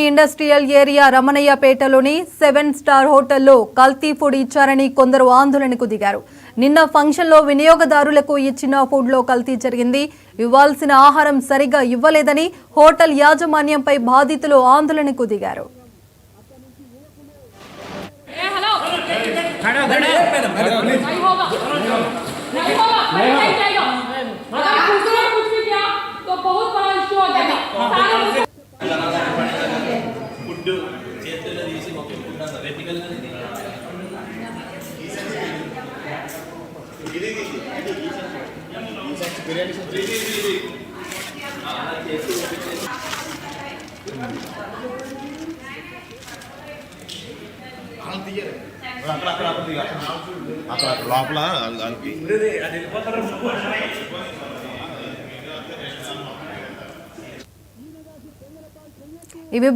Industrial area రమణయ్యపేటలోని 7 star హోటల్లో కల్తీ food ఇచ్చారని కొందరు ఆందోళనకు దిగారు. నిన్న ఫంక్షన్లో వినియోగదారులకు ఇచ్చిన ఫుడ్లో కల్తీ జరిగింది. ఇవ్వాల్సిన ఆహారం సరిగా ఇవ్వలేదని హోటల్ యాజమాన్యంపై బాధితులు ఆందోళనకు దిగారు. ఇవి